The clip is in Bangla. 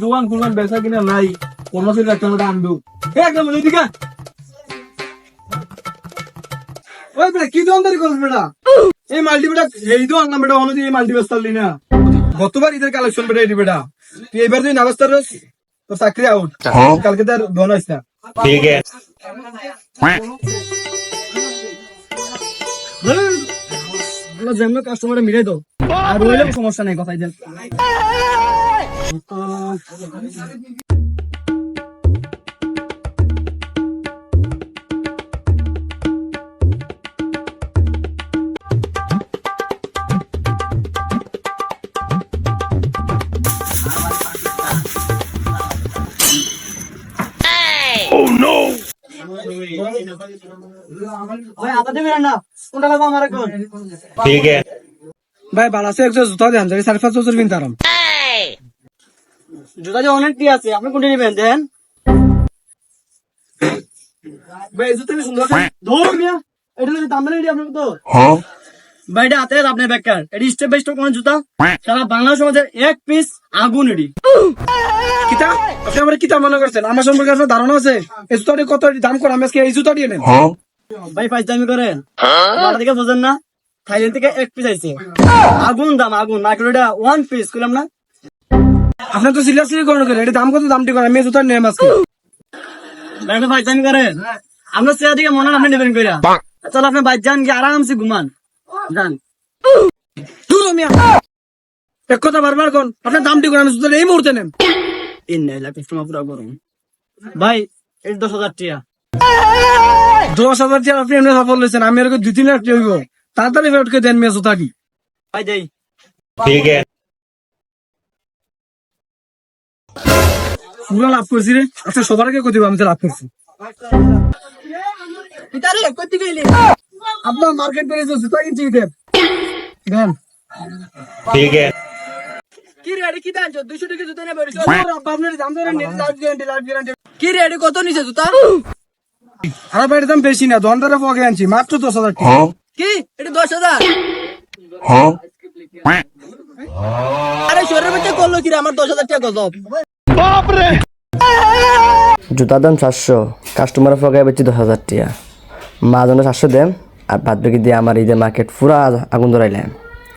দোকান খুললাম বেচা কিনা নাই কর্মচারী একটা আমরা আনবো একদম এদিকে ওই বেটা কি দোকানদারি করছ বেটা এই মাল্টি বেটা এই দোকান না বেটা অনুযায়ী এই মাল্টি বেচতালি না গতবার ঈদের কালেকশন বেটা এই বেটা তুই এবার তুই না বেচতার তোর চাকরি আউট কালকে তার দোকান আসছ না ठीक है যেমন কাস্টমারে মিলাই দাও আর রইলে সমস্যা নাই কথাই দেন ভাই আটা দেবেন না কোনটা লাগবে আমার এখন ठीक है ভাই বালাসে একজন জুতা দেন যাই 5.5 বছর কিনতাম জুতা যে অনেক কি আছে আপনি কোনটা নেবেন দেন ভাই জুতা কি সুন্দর ধর মিয়া এটা তো দাম নেই আপনার তো हाँ ভাই এটা হাতে আপনার বেকার এটা স্টেপ বাই স্টেপ কোন জুতা সারা বাংলা সমাজের এক পিস আগুন এডি কিতা আপনি আমার কিতা মনে করছেন আমার সম্পর্কে আপনার ধারণা আছে এই জুতাটি কত দাম করে আমি আজকে এই জুতা দিয়ে নেন हाँ ভাই পাঁচ দামি করেন বাড়া থেকে বোঝেন না থাইল্যান্ড থেকে এক পিস আইছে আগুন দাম আগুন মাইক্রোটা ওয়ান পিস কইলাম না আপনার তো সিরিয়াসলি কোন করে এটা দাম কত দামটি করে আমি জুতা নিয়ে আজকে ভাই আপনি পাঁচ দামি করেন আপনার চেহারা দিকে মনে হয় আপনি নেবেন কইরা চল আপনি বাইর যান গিয়ে আরামসে ঘুমান যান দূর মিয়া এক কথা বারবার কোন আপনার দামটি করে আমি জুতা এই মুহূর্তে নেন ইন্না ইলা কাস্টমার পুরো গরম ভাই এই 10,000 টাকা 10,000 টাকা আপনি এমনি সফল হয়েছেন আমি এরকম 2-3 লাখ টাকা হইব তাড়াতাড়ি ফেরত করে দেন মেয়ে জুতাটি ভাই যাই ठीक है পুরো লাভ করছি রে আচ্ছা সবার আগে কই দিব আমি তো লাভ করছি ইতারে কইতে গেলি আপনার মার্কেট প্রাইস জুতা কিনছি দেন দেন ठीक है কি রে কি দাম 200 টাকা জুতা নেবে আপনার দাম ধরে নেট লাইভ গ্যারান্টি কি রে কত নিছে জুতা আরে ভাই দাম বেশি না দোকানদারে পকে আনছি মাত্র 10,000 টাকা हाँ কি এটা 10,000 हाँ আরে শরীরের মধ্যে করলো কি রে আমার 10,000 টাকা গজব জুতার দাম 700 কাস্টমার ফগাই বেচি 10,000 টাকা মা জন্য 700 দেন আর বাদ বাকি দিয়ে আমার ঈদের মার্কেট পুরা আগুন ধরাইলাম